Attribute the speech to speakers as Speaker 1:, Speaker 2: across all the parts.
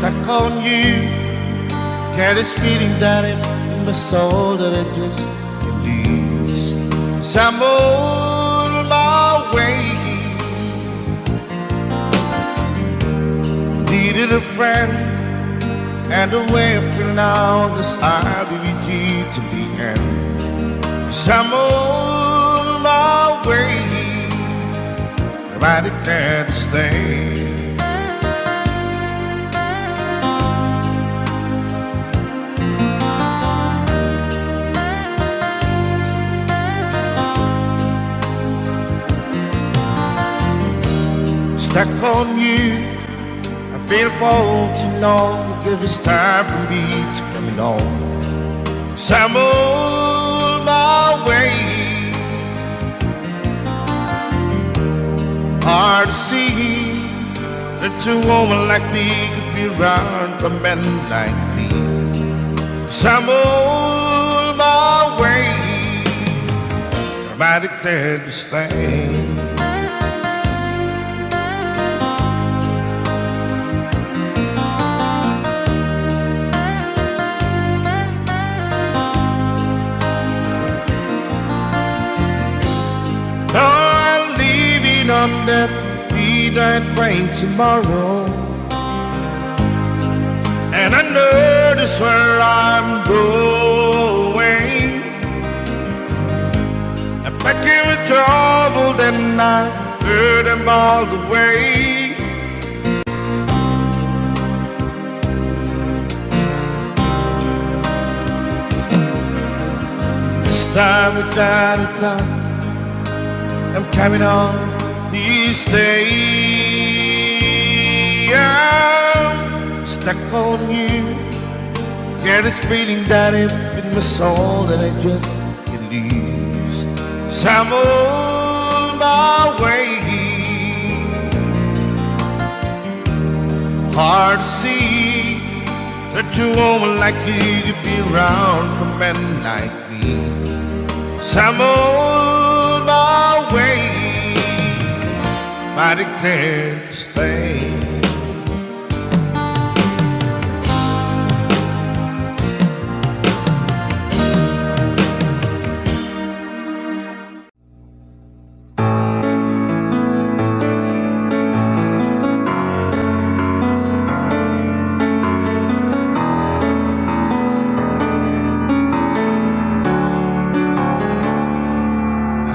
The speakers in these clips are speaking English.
Speaker 1: stuck on you. Get this feeling that in my soul that I just can't lose. So I'm on my way. Needed a friend, and the way I feel now is I'll be with you to the end. So I'm on my way. Nobody can stay. Stuck on you, I feel for too long. Give it's time for me to come on. So I'm on my way. Hard to see that a woman like me could be around for men like me. So I'm on my way. I declare to stay. On that midnight train tomorrow, and I know this where I'm going. I pack in with travel, then I heard them all the way. This time without a doubt, I'm coming on. These days I'm stuck on you. Get this feeling that in my soul that I just can't lose. So I'm on my way. Hard to see that a woman like you could be around for men like me. So I'm on my way. I declare to stay.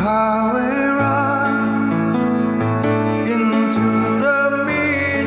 Speaker 2: Highway ride into the midnight.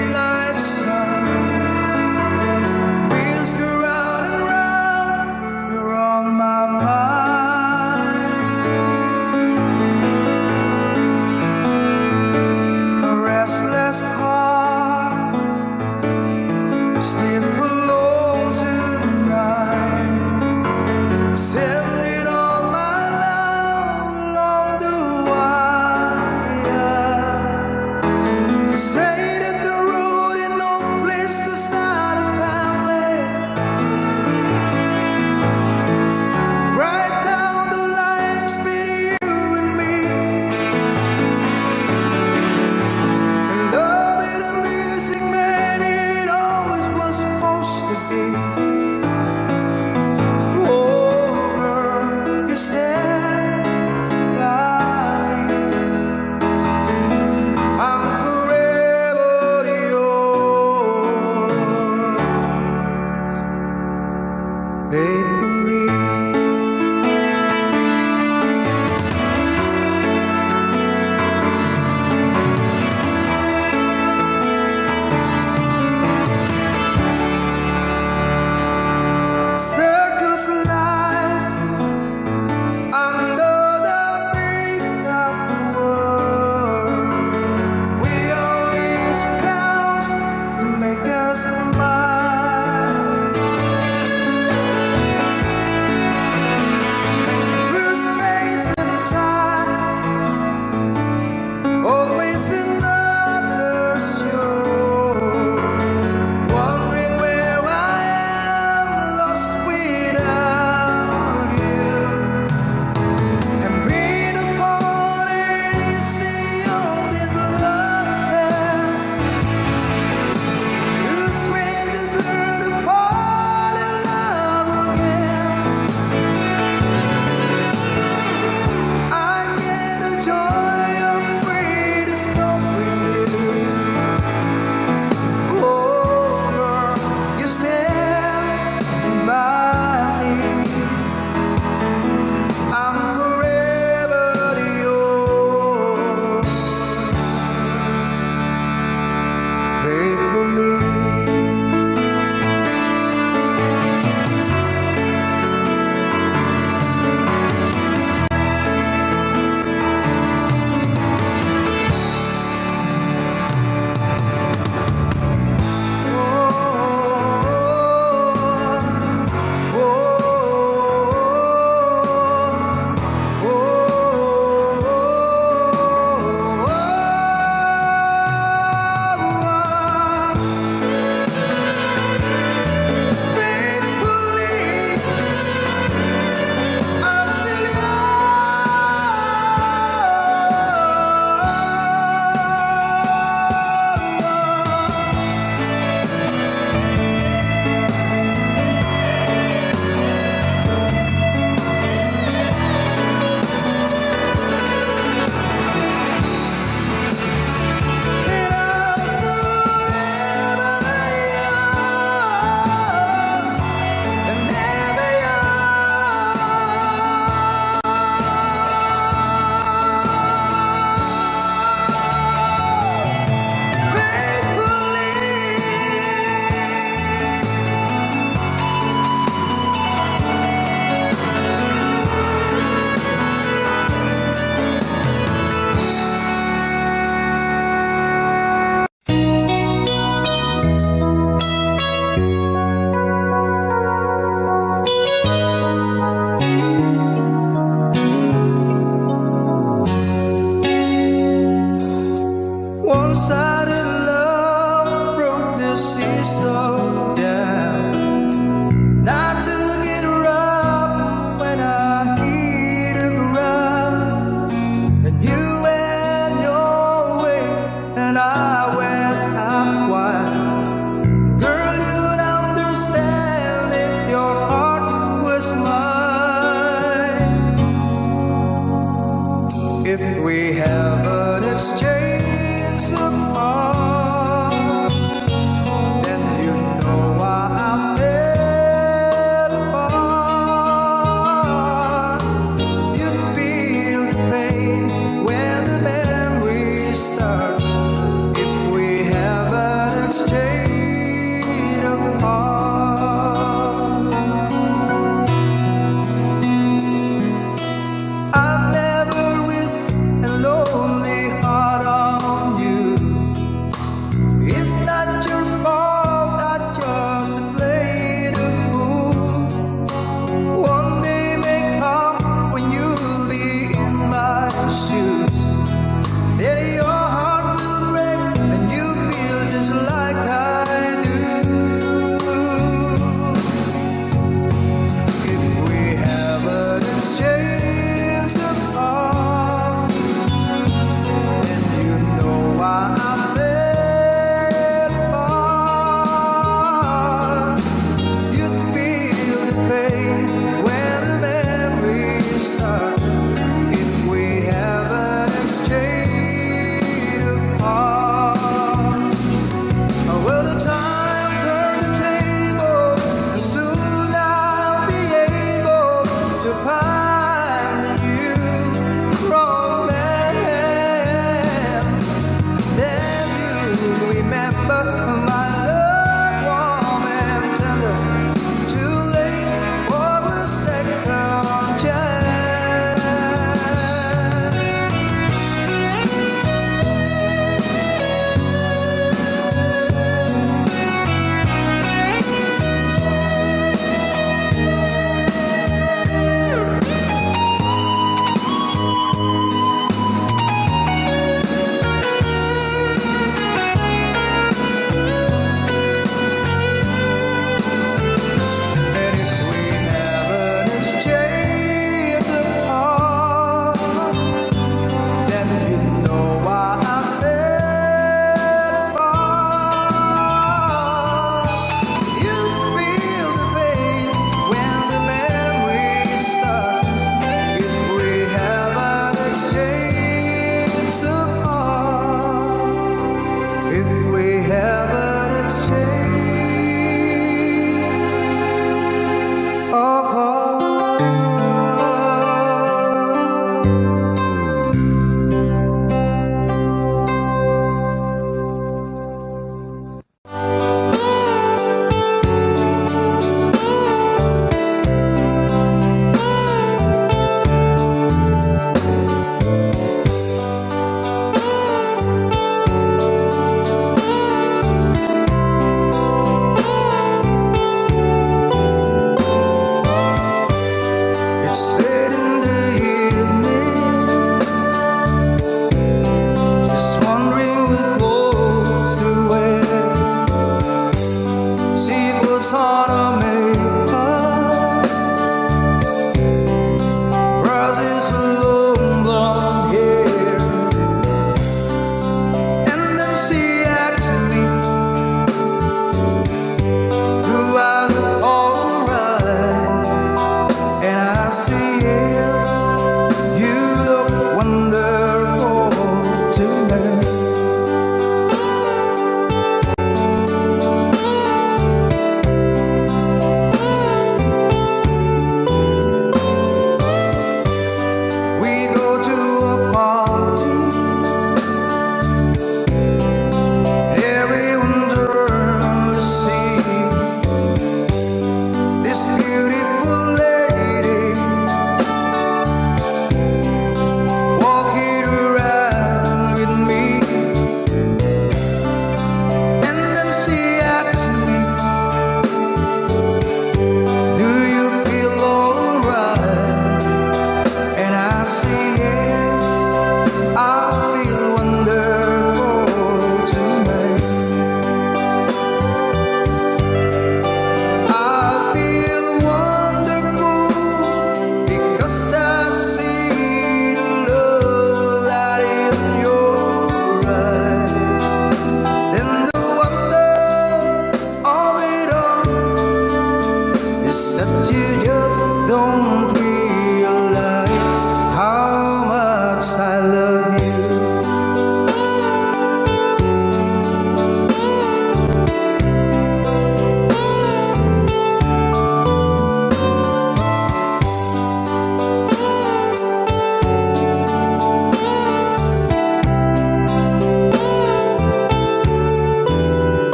Speaker 2: faithfully. One-sided love broke the seesaw down. I took it rough when I hit the ground. And you went your way, and I went out wide. Girl, you'd understand if your heart was mine. If we haven't exchanged apart, then you know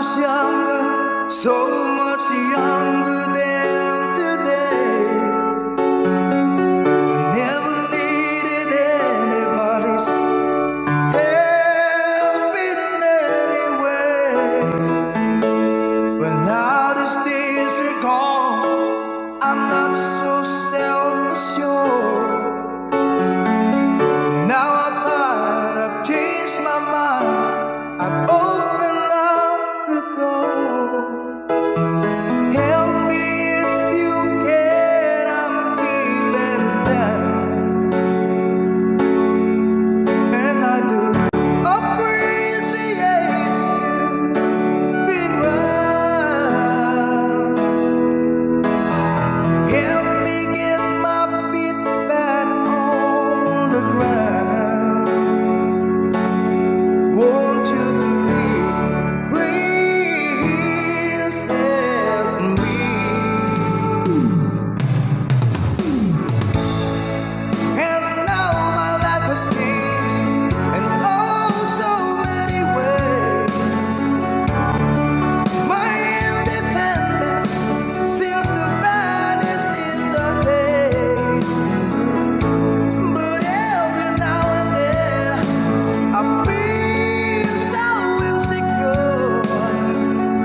Speaker 2: was younger, so much younger than today, I never needed anybody's help in any way. But now these days are gone, I'm not so self-assured. Now I've changed my mind, I've opened up the door. Help me if you can, I'm feeling down. And I do appreciate you being around. Help me get my feet back on the ground. Won't you please, please help me? And now my life has changed in oh so many ways. My independence seems to vanish in the haze. But every now and then I feel so insecure,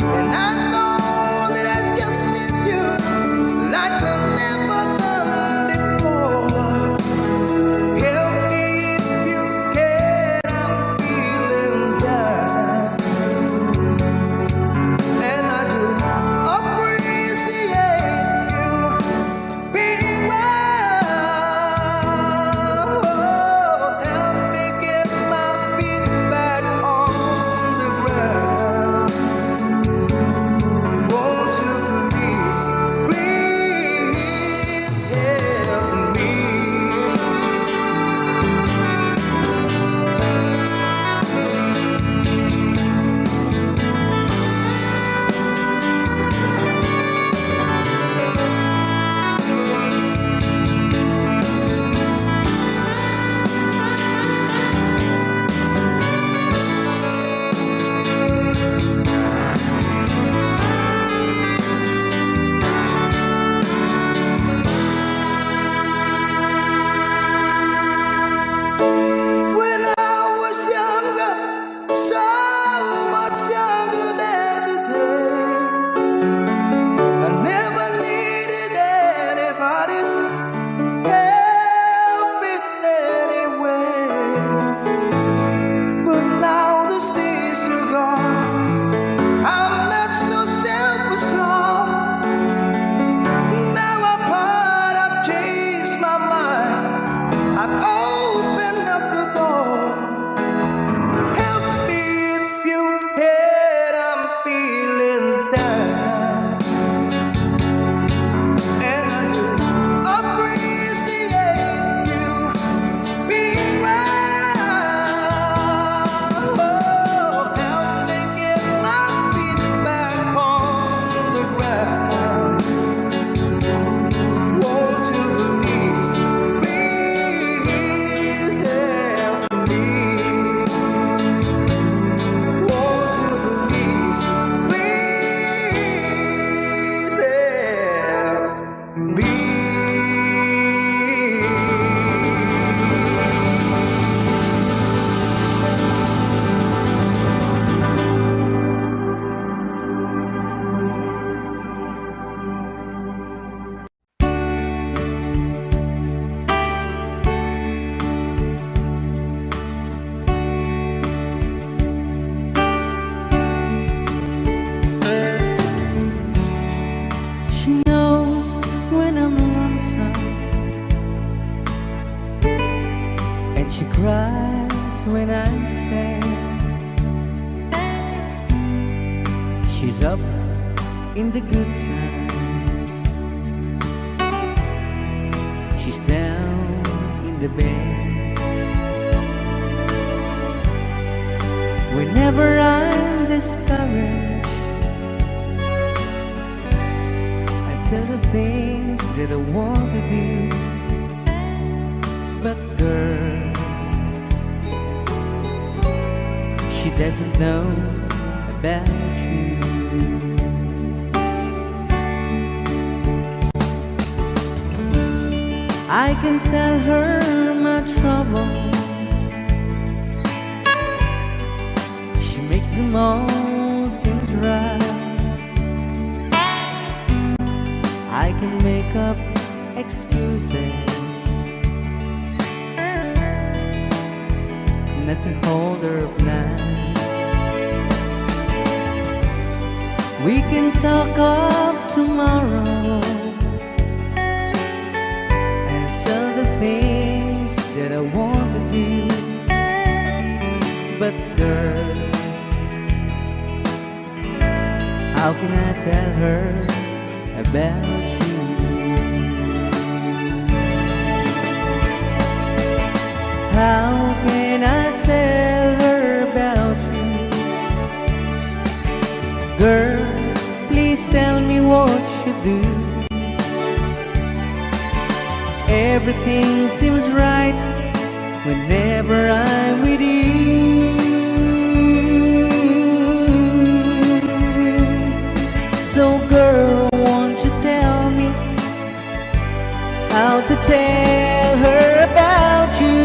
Speaker 2: and I know that I just need you like I've never done before. Help me if you can, I'm feeling down. And I do appreciate you being around. Help me get my feet back on the ground. Won't you please, please help me? When I was younger, so much younger than today, I never needed anybody's help in any way. But now the days are gone, I'm not so self-assured. Now I've changed my mind, I've opened up the door. Help me if you can, I'm feeling down. And I do appreciate you being around. Help me get my feet back on the ground. Won't you please, please help me? Won't you please, please help me?
Speaker 3: She knows when I'm lonesome, and she cries when I'm sad. She's up in the good times, she's down in the bed. Whenever I'm discouraged, I tell the things that I want to do. But girl, she doesn't know about you. I can tell her my troubles. She makes the most things right. I can make up excuses not to hold her of night. We can talk of tomorrow and tell the things that I want to do. But girl, how can I tell her about you? How can I tell her about you? Girl, please tell me what you do. Everything seems right whenever I'm with you. So girl, won't you tell me how to tell her about you?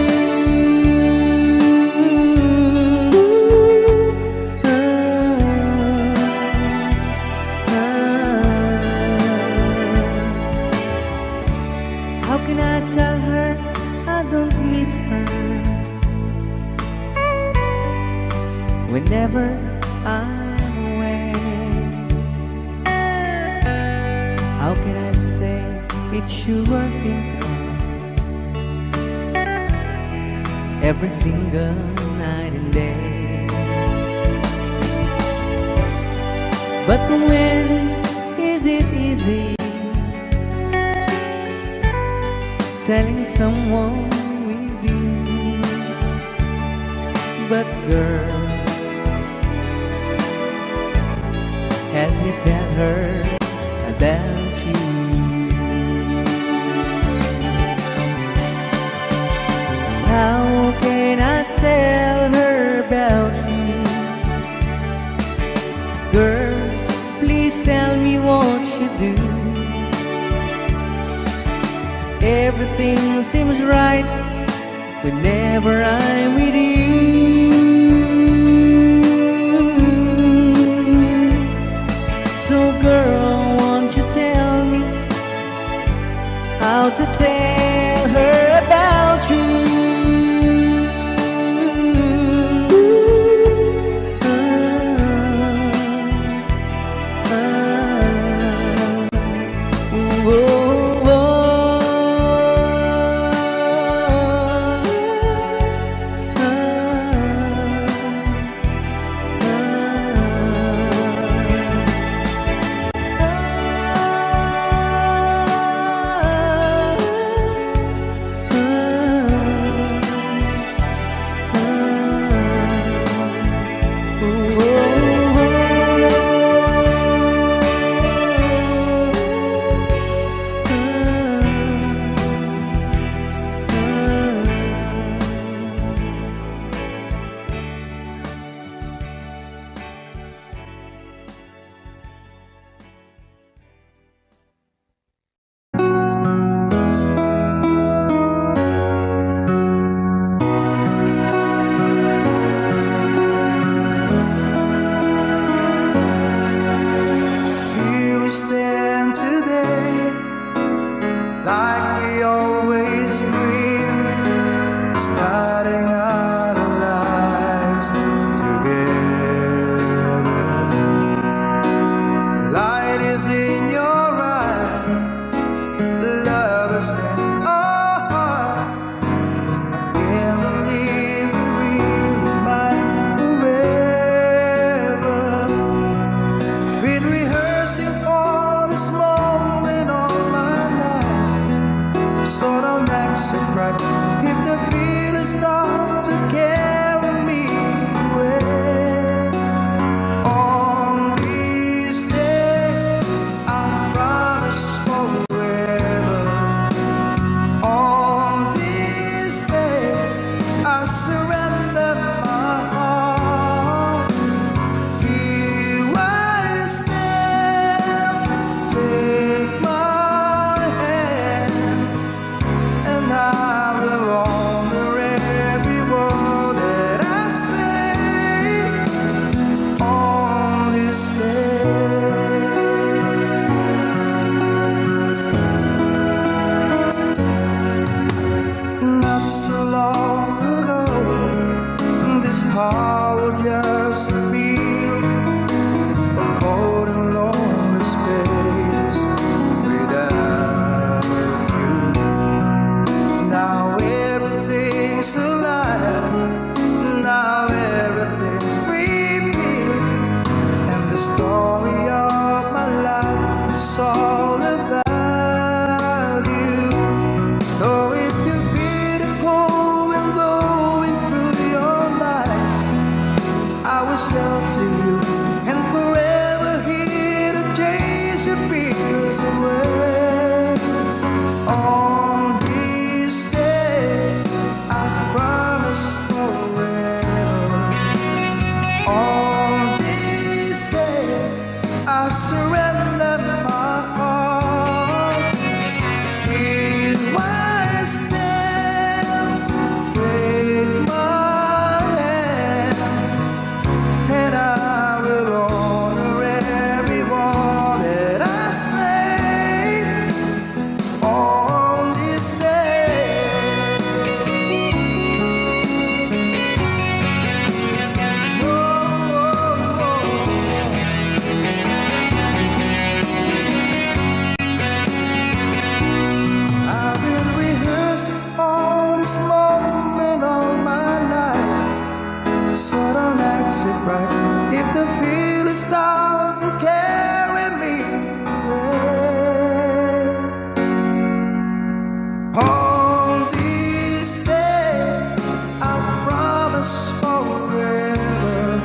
Speaker 3: How can I tell her I don't miss her whenever I'm away? How can I say it's you I think of every single night and day? But when is it easy telling someone with you? But girl, help me tell her about you. How can I tell her about you? Girl, please tell me what you do. Everything seems right whenever I'm with you. So girl, won't you tell me how to tell her about you?
Speaker 2: way. On this day, I promise forever. On this day, I surrender my heart. Here I stand, take my hand, and I will honor every word that I say on this day. I've been rehearsing all this moment all my life, so don't act surprised if the feelings start to carry me away. On this day, I promise forever,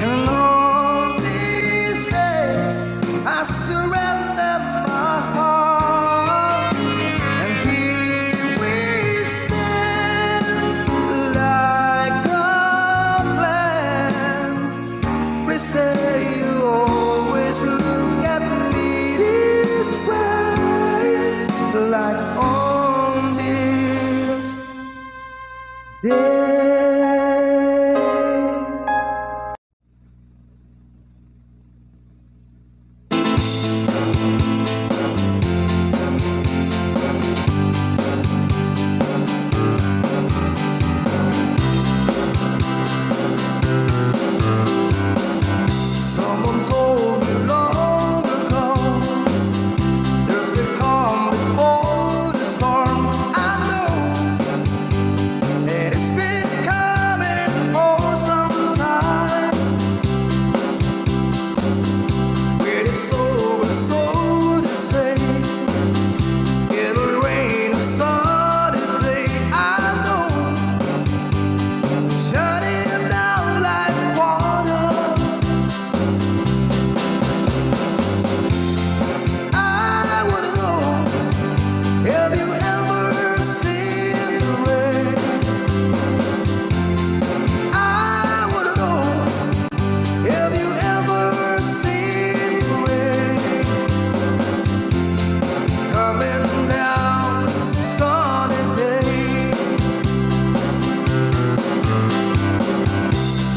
Speaker 2: and on this day, I surrender my heart, and here we stand like a plan. We say you always look at me this way, like on this day. Someone told me long ago, there's a calm before the storm. I know, and it's been coming for some time. When it's over, so to say, it'll rain a sunny day. I know, shutting down like water. I wanna know, have you ever seen the rain? I wanna know, have you ever seen the rain coming down sunny day?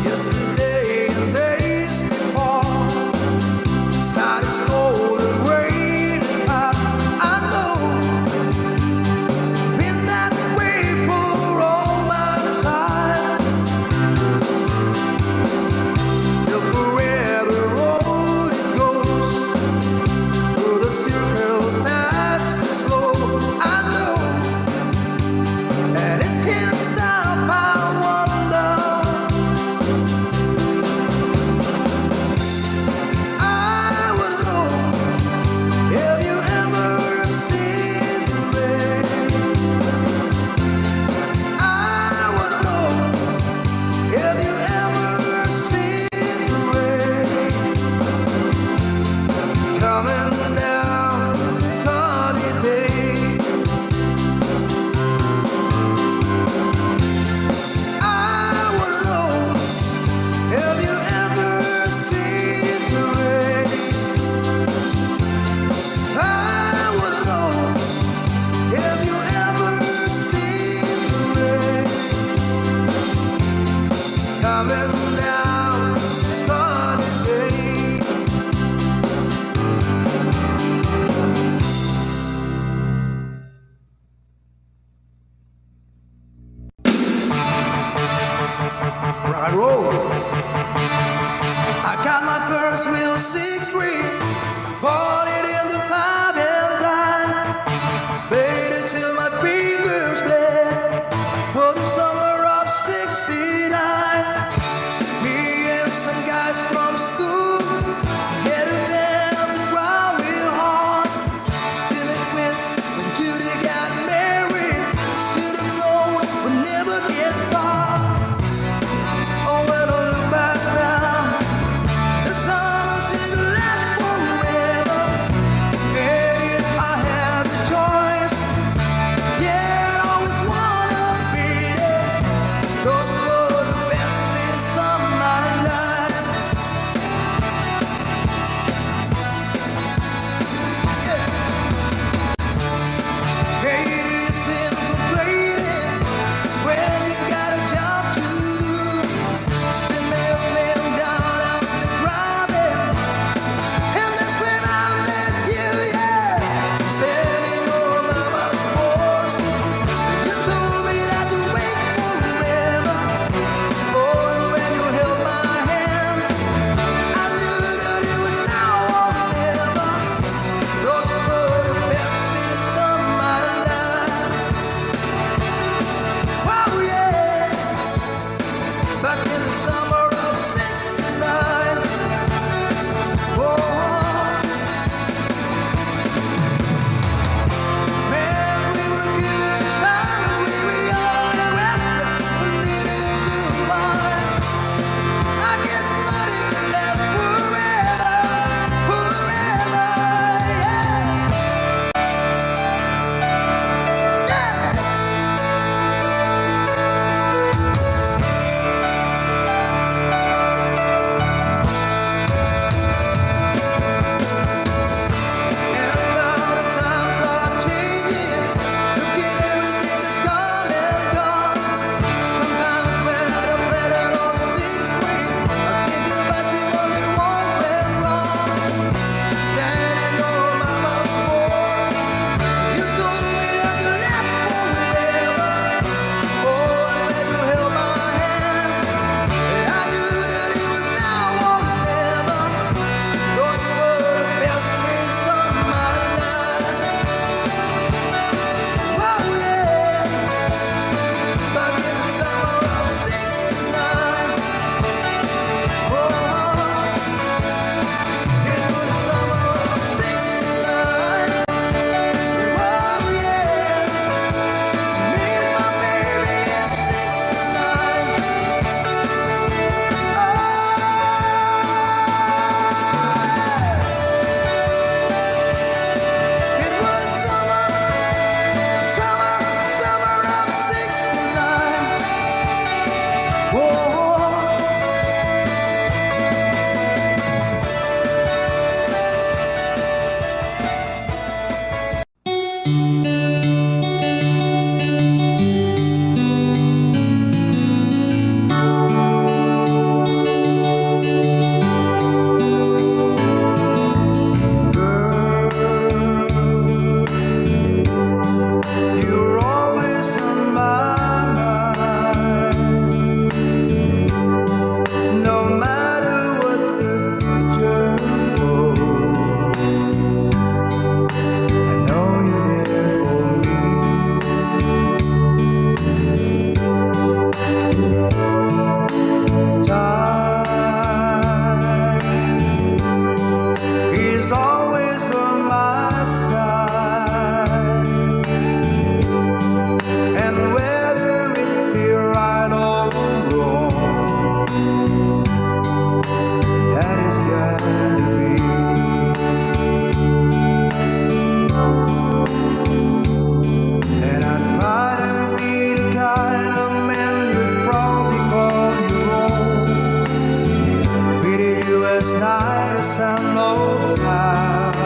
Speaker 2: Yesterday and days before, sun is cold and rain is hot. I know, been that way for all my time. The forever road it goes, through the circle passes slow. I know, and it can't stop. I wonder, I wanna know, have you ever seen the rain? I wanna know, have you ever seen the rain coming down sunny day? I wanna know, have you ever seen the rain? I wanna know, have you ever seen the rain coming down sunny day? Rock and roll. I got my first real 6-3, bought it in the 5 and dime, played it till my fingers bled, for the summer of '69. Me and some guys from school headed down the ground real hard, till it went when Judy got married. Should have known we'd never get far. Oh, when I look back now, the summer seemed to last forever. and low tide.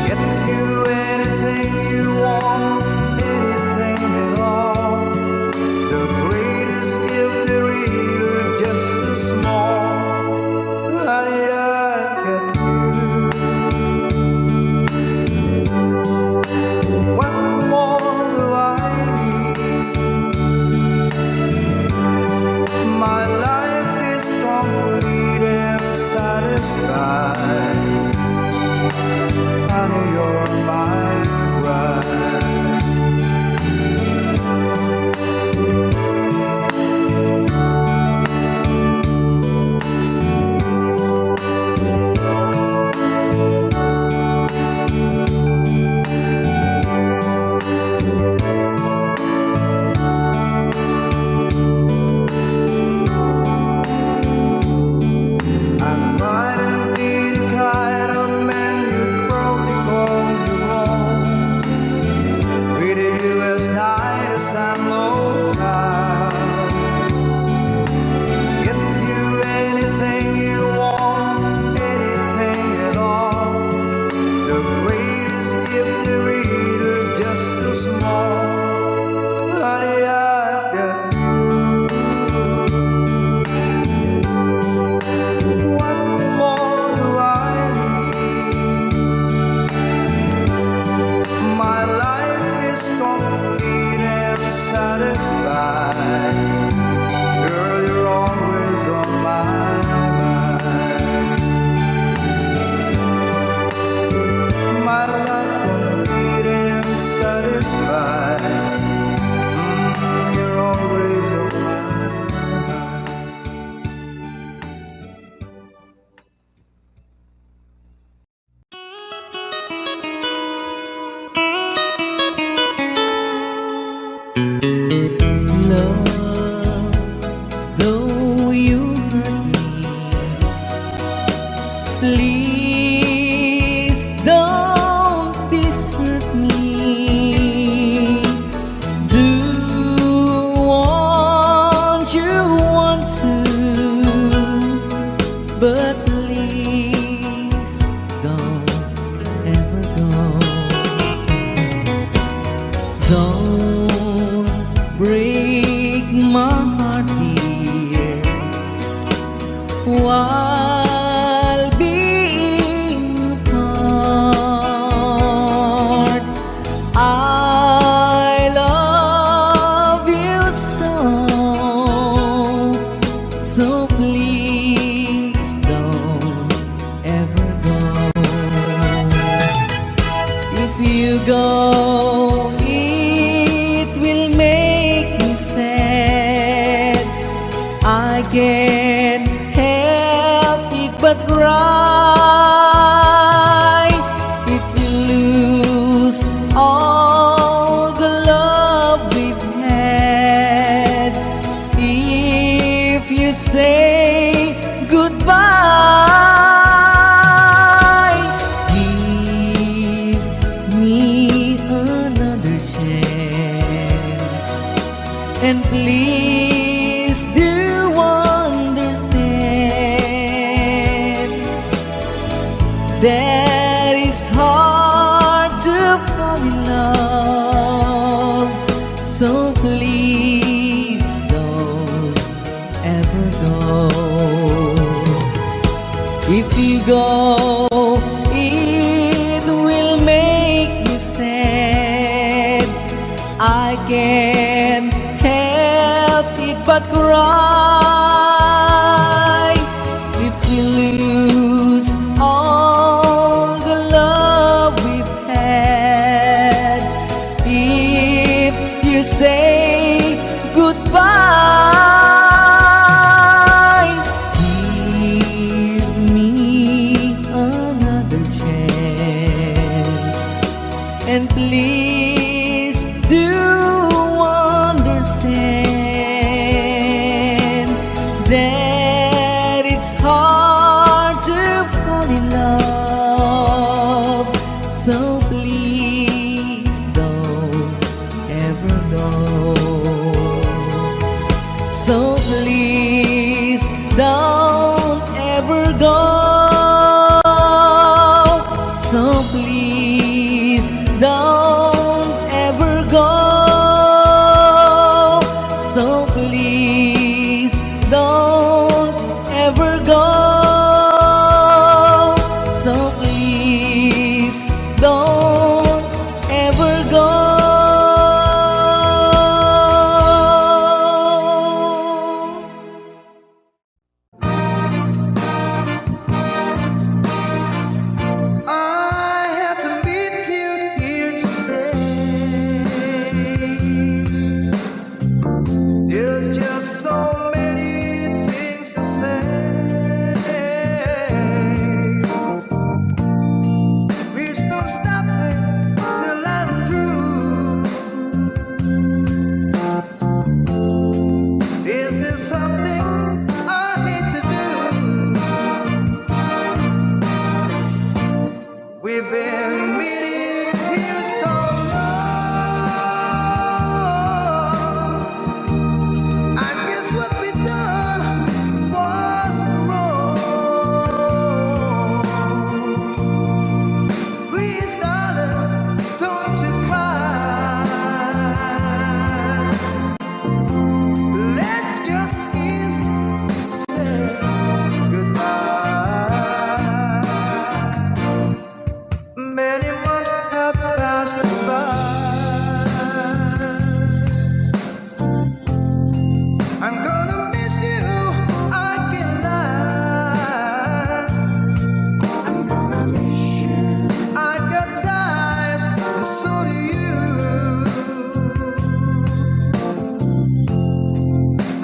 Speaker 2: Get you anything you want, anything at all. The greatest gift there is just a small. Honey, I get you. What more do I need? My life is complete and satisfied. Honey, you're my bride. I'm trying to be the kind of man you probably call your own. Treated you as night as I'm low tide. Get you anything you want, anything at all. The greatest gift there is just a small. Honey, I got you. What more do I need? My life is complete and satisfied. Girl, you're always on my mind. My life complete and satisfied. You're always on my mind.
Speaker 3: Love, though you hurt me, please don't desert me. Do want you want to, but please don't ever go. Don't break my heart here while being apart. I love you so please don't ever go. If you go, it will make me sad. I can't help it but cry. If we lose all the love we've had, if you say goodbye, give me another chance, and please do understand that it's hard to fall in love. So please don't ever go. If you go, it will make me sad. I can't help it but cry. If we lose all the love we've had, if you say goodbye, give me another chance, and please do understand So please don't ever go. So please don't ever go. So please don't ever go.
Speaker 2: I had to meet you here today. There's just so many things to say. Please don't stop me till I'm through. This is something I hate to do. We've been meeting here so long. I guess what we done was wrong. Please, darling, don't you cry. Let's just kiss, say goodbye. Many months have passed us by. I'm gonna miss you, I can lie. I got ties, and so do you.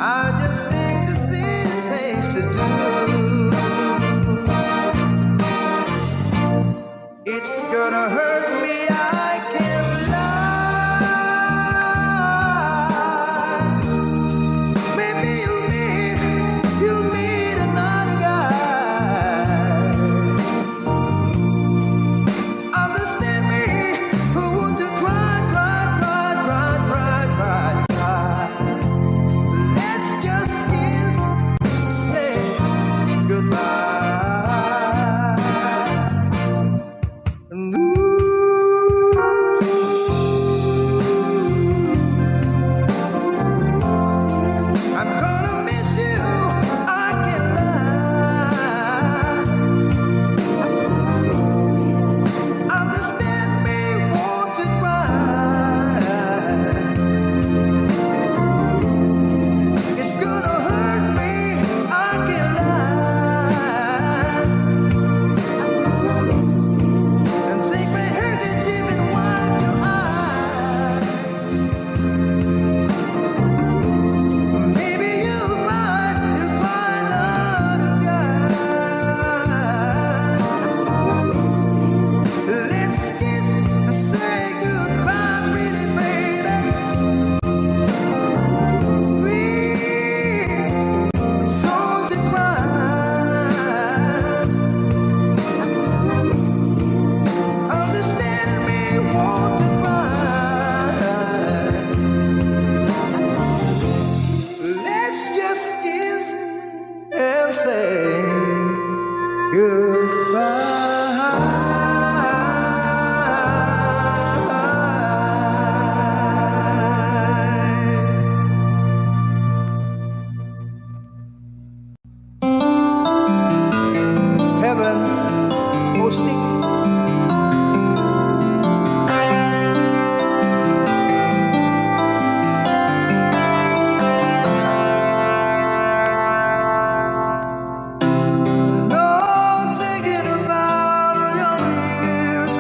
Speaker 2: I just think the city takes to do. It's gonna hurt me, I can't lie. Maybe you'll meet another guy. Understand me, who wants to cry, cry, cry, cry, cry, cry, cry. Let's just kiss, say goodbye. And I'm gonna miss you, I can lie. Understand me, want to cry. It's gonna hurt me, I can lie. And take my handkerchief and wipe your eyes. Maybe you'll find another guy. Let's kiss and say goodbye, pretty baby. Please don't you cry. Understand me, want to cry. Let's just kiss and say goodbye. Heaven hosting. No thinking about your years.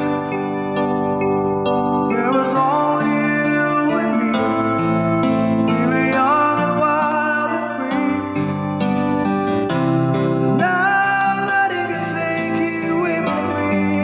Speaker 2: There was only you and me. We were young and wild and free. Now that he can take you away from me.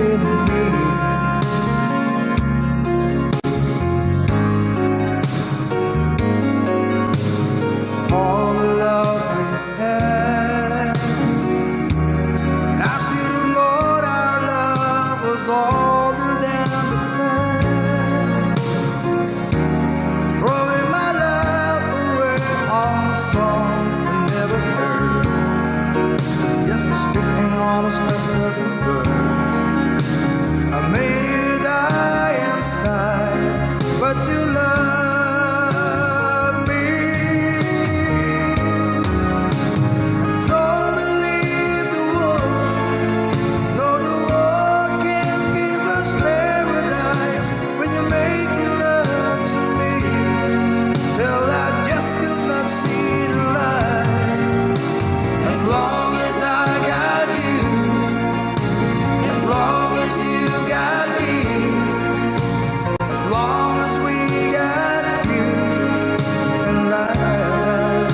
Speaker 2: in me. All the love we had, and I should have known our love was older than the past. Throwing my love away on a song I never heard, just spitting on a special bird. I made you die inside, but you love me. Don't believe the world. No, the world can't give us paradise when you make love to me. Till I just could not see the light. As long as I got you, as long as you got me, as long as we got you and life.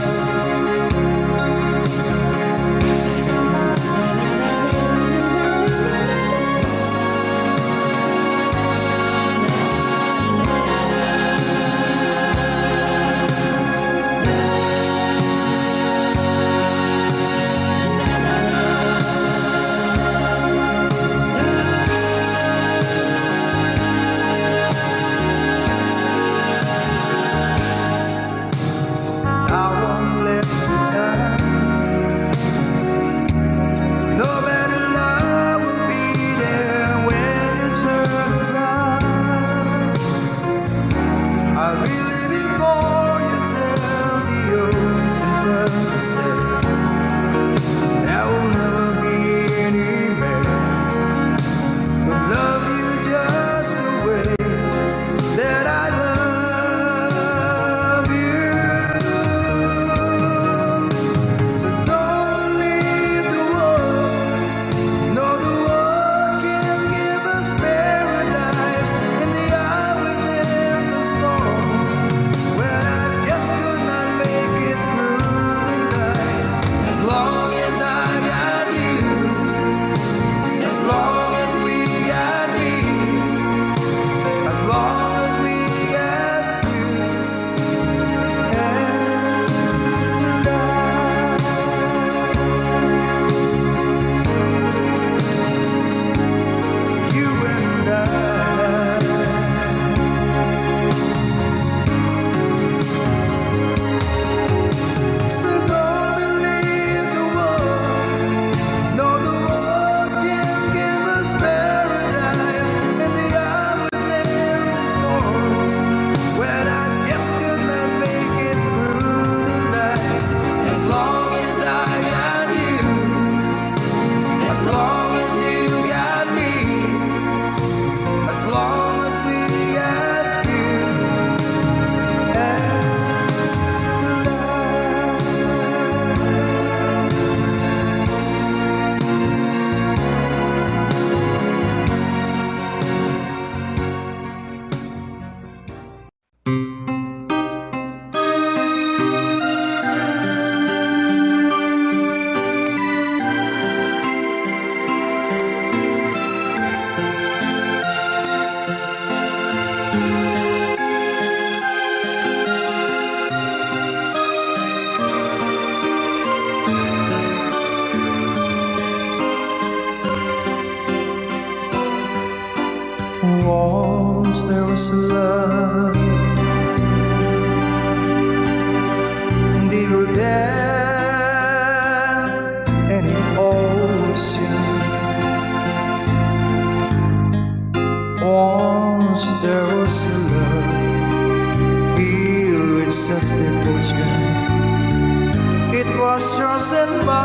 Speaker 2: I won't let you down. No better love will be there when you turn around. I really before you tell the ocean turn to say there will never be any man who love you just the way that I love you. So don't believe the world. No, the world can't give us paradise in the hour within the storm, when I just could not make it through the night. As long as I got you, as long as we got me, as long as we got you and you and I. So don't believe the world. No, the world can't give us paradise in the hour within the storm, when I just could not make it through the night. As long as I got you, as long as you got me, as long as we got you and once there was a love deeper than any ocean. Once there was a love filled with such devotion. It was yours and mine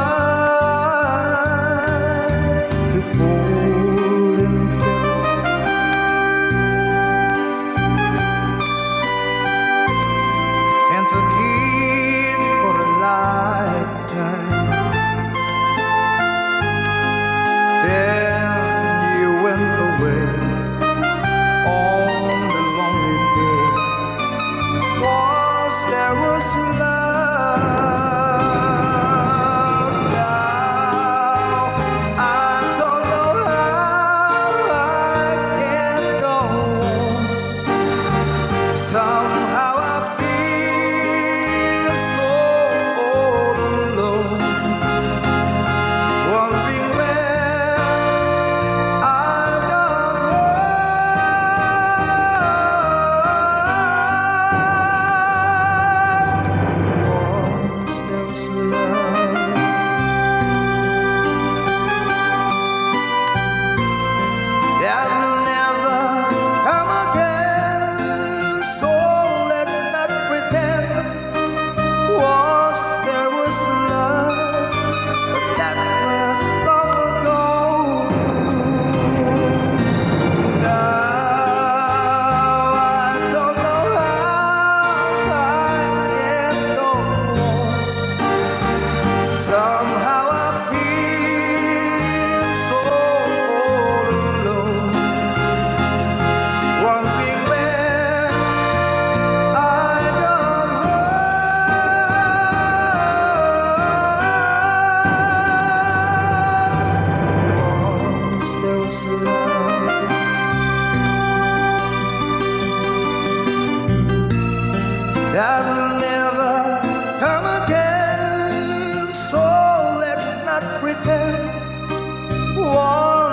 Speaker 2: to hold and kiss.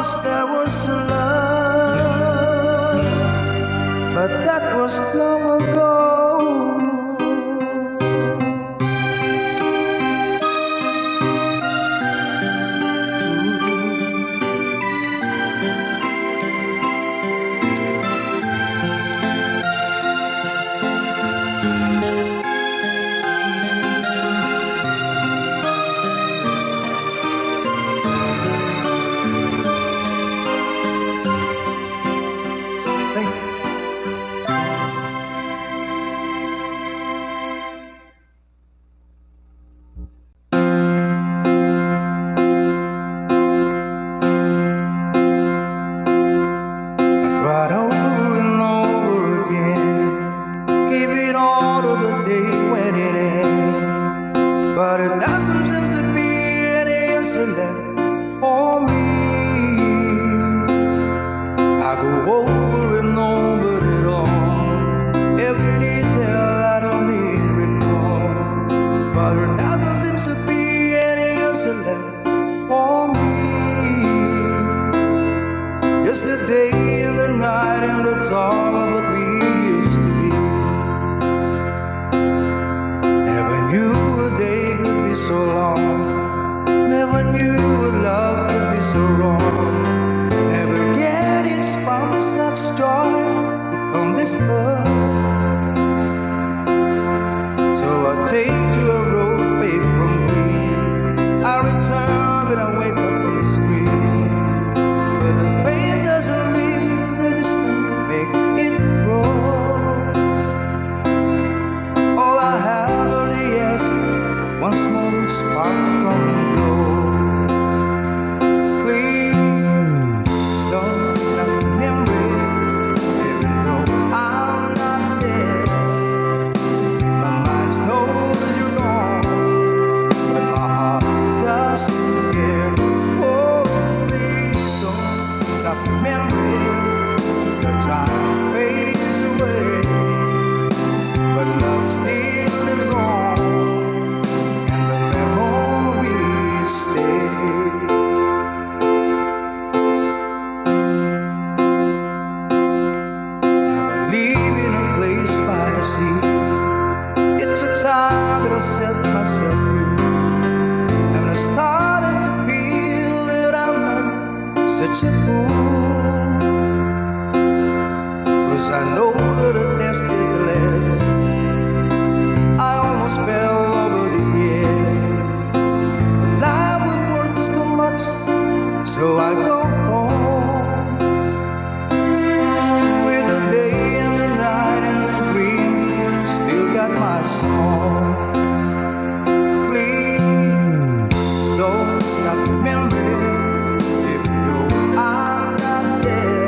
Speaker 2: once there was love, but that was long ago. Right over and over again, give it all to the day when it ends. But it doesn't seem to be any answer left for me. I go over and over it all, every detail I don't even recall. But it doesn't seem to be any answer left for me. Yesterday and the night and the talk of what we used to be. Never knew a day could be so long. Never knew a love could be so wrong. Never get it from such joy from this earth. So I take to a road paved from green. I return when I wake up from the screen. But the pain doesn't leave the distance, make it grow. All I have are the ashes, once more spark from the glow. Please don't stop remembering, even though I'm not dead. My mind knows you're gone, but my heart doesn't care. Oh, please don't stop remembering. The time fades away, but love still lives on, and the memory stays. Now I live in a place by the sea. It took time that I set myself free, and I started to feel that I'm not such a fool. 'Cause I know that the test it lasts. I almost fell over the years, but life would work too much, so I go home. With the day and the night and the green, still got my song. Please don't stop remembering, even though I'm not there.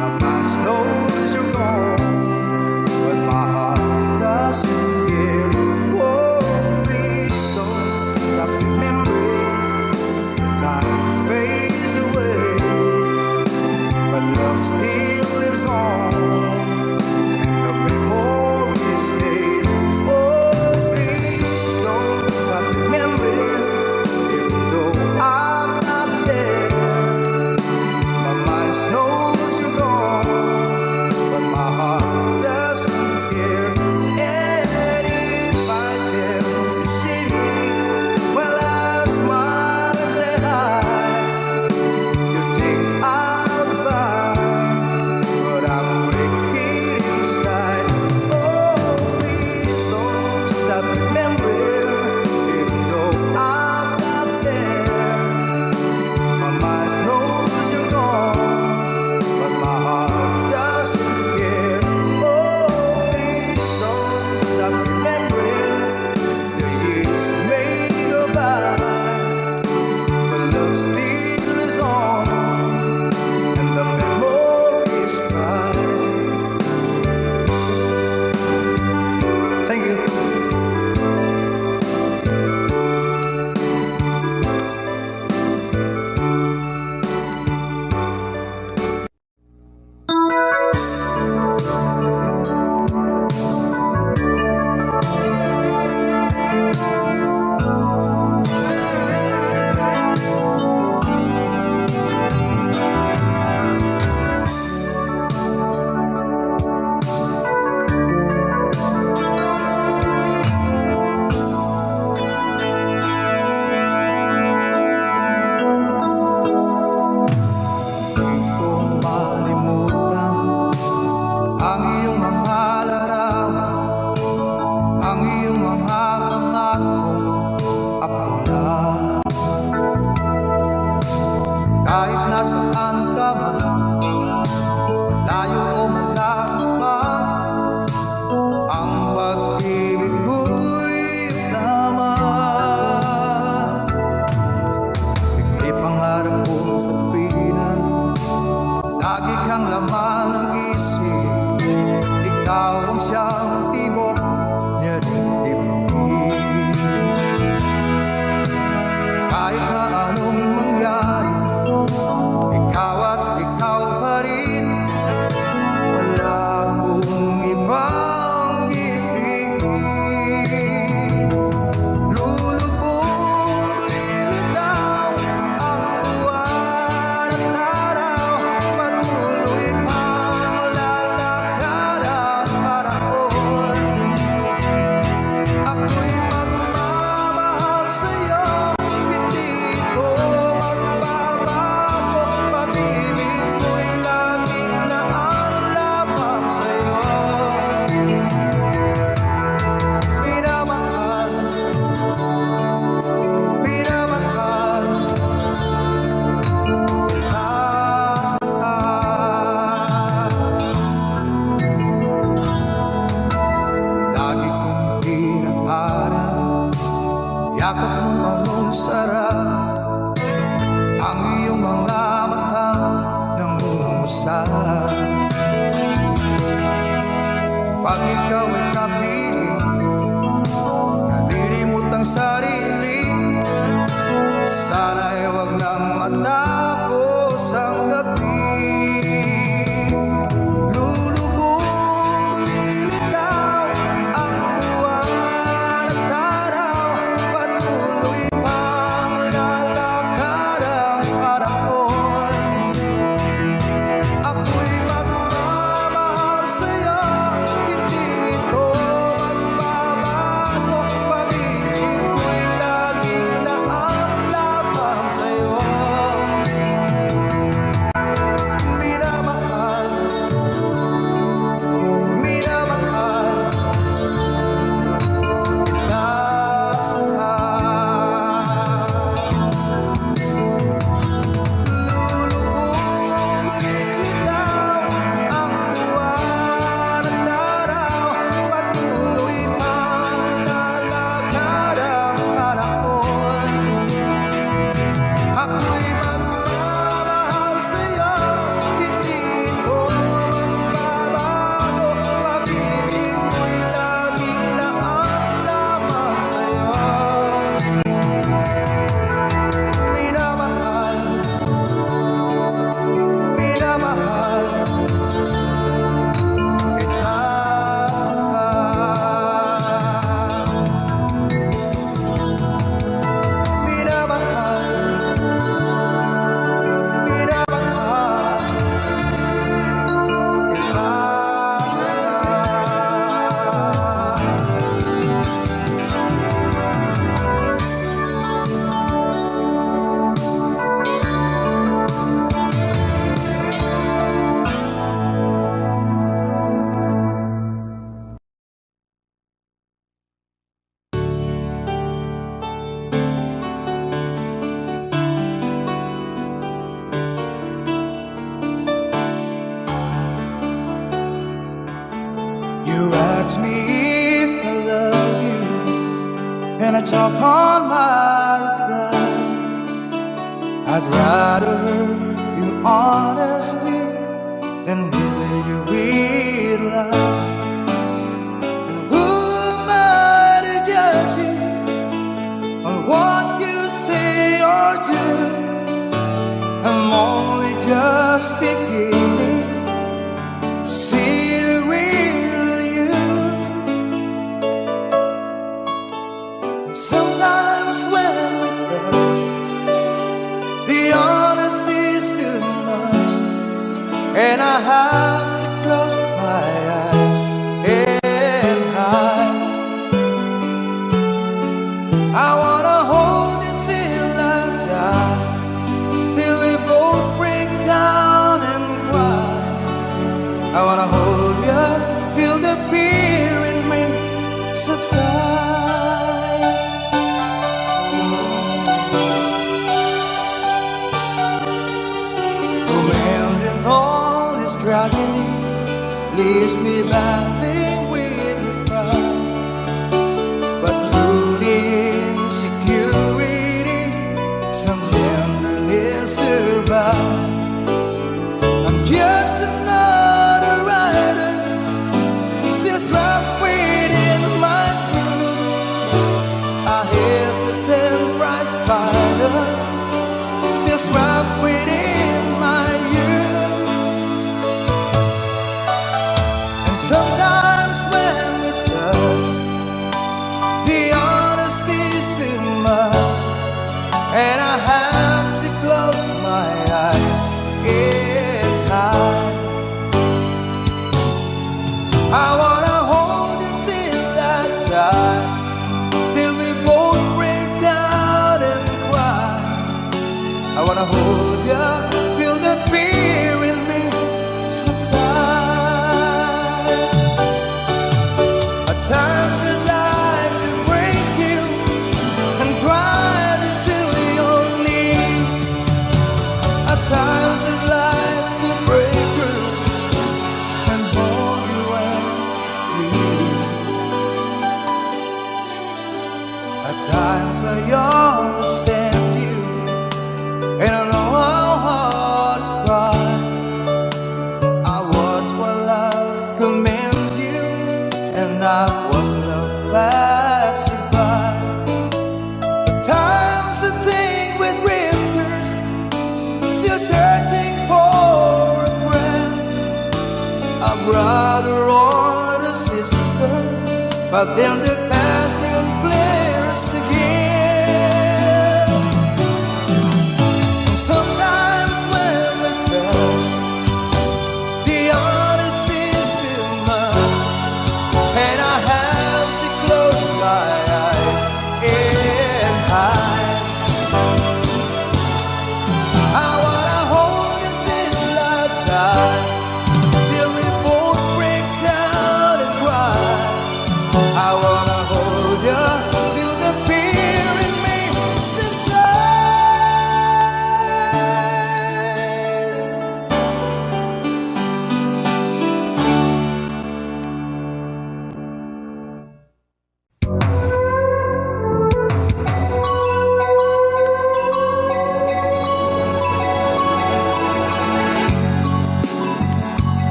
Speaker 2: My mind knows you're gone, but my heart doesn't care. Oh, please don't stop remembering. Time fades Kahit nasaan ka man, malayo o malapit, ang pag-ibig ko'y laman. Ika'y pangarap ko sa pinan, lagi kang laman ng isip. Ikaw ang siyang tibok niya rin dibdib. Kahit na anong mangyari, ikaw at ikaw pa rin. Wala akong ibang ibigin. Lulubog, lilitaw ang buwan at araw. Patuloy pang lalakad ang panahon. Ako'y magmamahal sa'yo, hindi ko magbabago. Pag-ibig ko'y laging naaalaman sa'yo. Minamahal, minamahal kita. Lagi kong pinapangarap, yakap mong anong sarap, ang iyong mga matang nangungusap. Pag ikaw ay kapiling, nalilimot ang sarili. Sana'y huwag nang matapos ang gabi. Lulubog, lilitaw ang buwan at araw. Patuloy pang lalakad ang panahon. Ako'y magmamahal sa'yo, hindi ko magbabago. Pag-ibig ko'y laging naaalaman sa'yo. Minamahal, minamahal kita. Lulubog, lilitaw ang buwan at araw. Patuloy pang lalakad ang panahon. Ako'y magmamahal sa'yo, hindi ko magbabago. Pag-ibig ko'y laging naaalaman sa'yo. Minamahal, minamahal kita. Minamahal, minamahal You ask me if I love you, and I talk on my reply. I'd rather hurt you honestly than mislead you with lies. And who am I to judge you on what you say or do? I'm only just beginning to see the real you. Sometimes when we touch, the honesty's too much, and I have to close my eyes and hide. I wanna hold you till I die, till we both break down and cry. I wanna hold you till the fear in me subsides. leaves me battling with the pride, but through the insecurity, some tenderness survives. I'm just another rider, still trapped within my groove. A hesitant prize fighter, still trapped within my youth. And sometimes when we touch, the honesty's too much, and I have to close my eyes and hide. I wanna hold you till I die, till we both break down and cry. I wanna hold you till the fear in me subsides. At times I'd like to break you and grind into your knees. At times I'd like to break through and hold you and squeeze. At times I understand you, and I know how hard to cry. I was what love commands you, and I was love pacified. At times I think with drifters, still searching for a friend, a brother or a sister, but then the passion flares again. Sometimes when we touch, the honesty's too much, and I have to close my eyes and hide. I wanna hold you till I die, till we both break down and cry. I wanna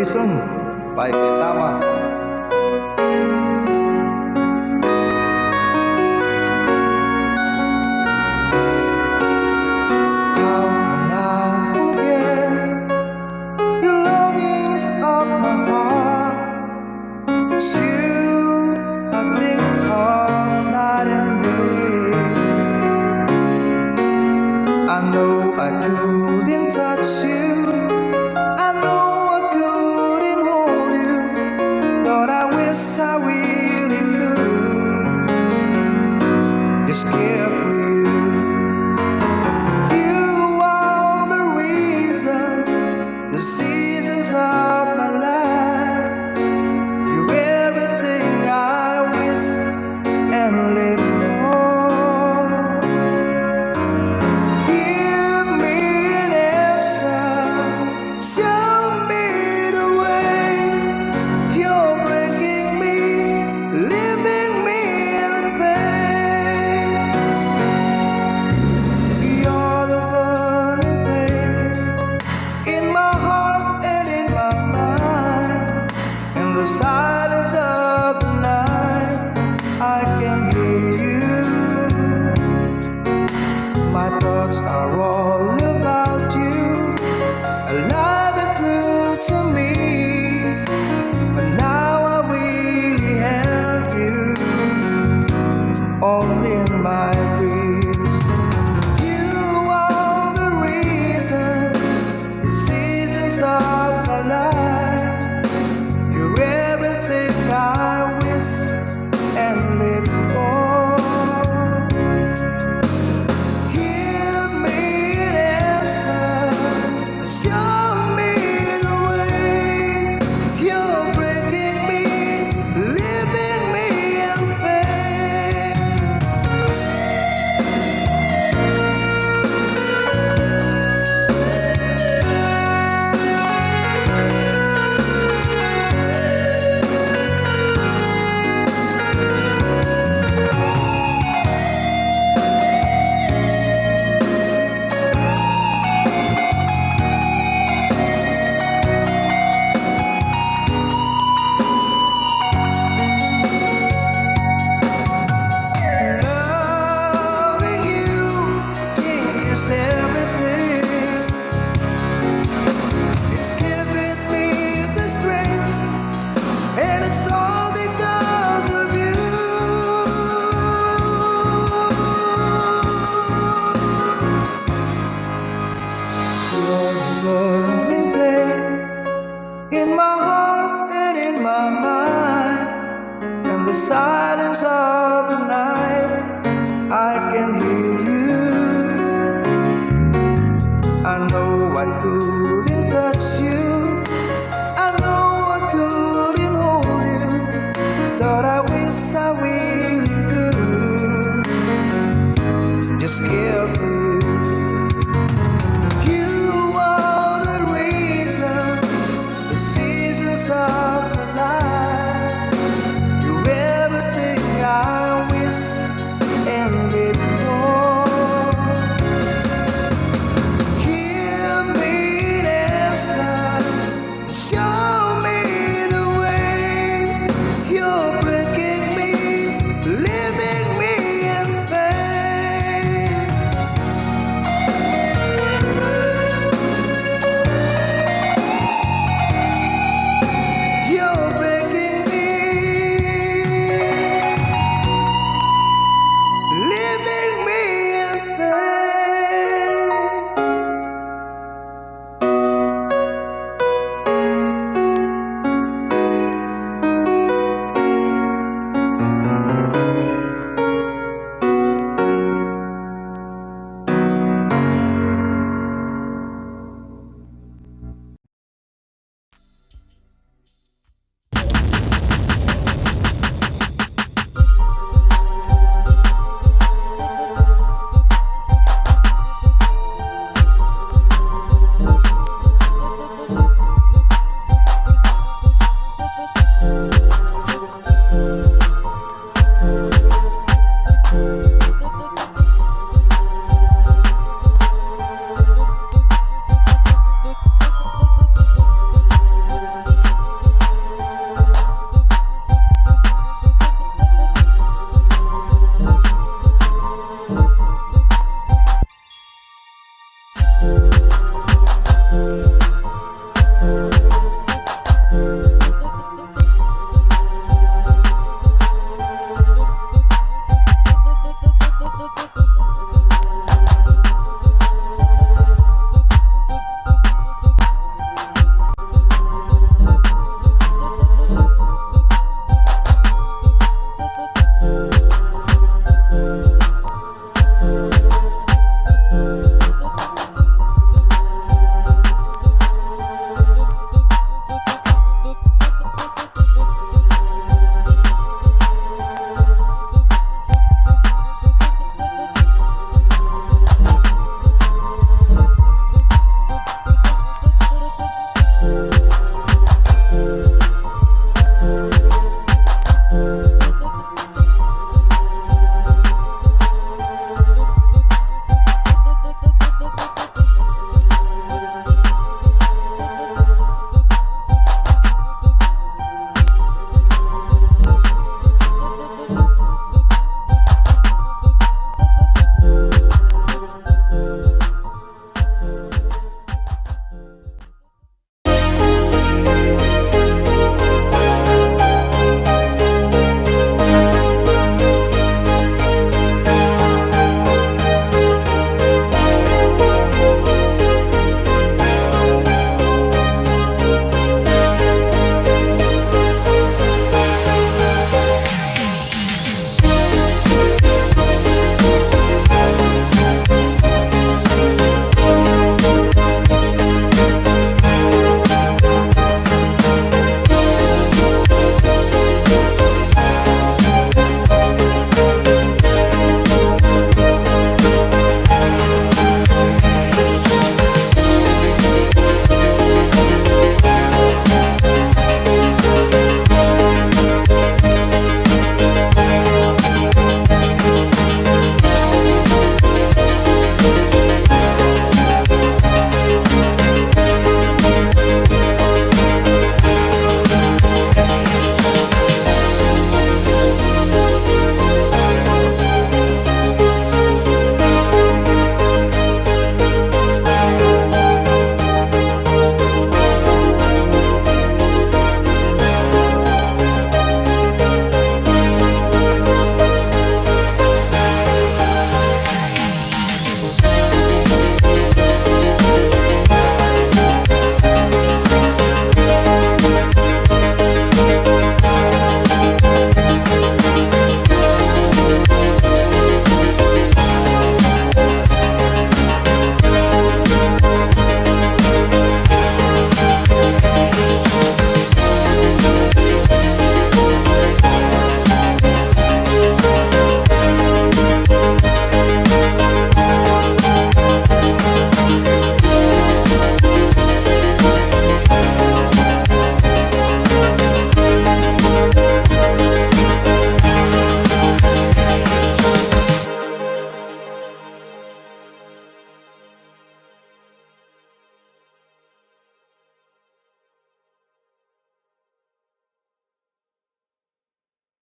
Speaker 2: Rhythm by Petama. How can I forget the longings of my heart? It's you I think of night and day. I know I couldn't touch you. I know I couldn't hold you. Lord, I wish I really could. Just care for you. You are the reason the sea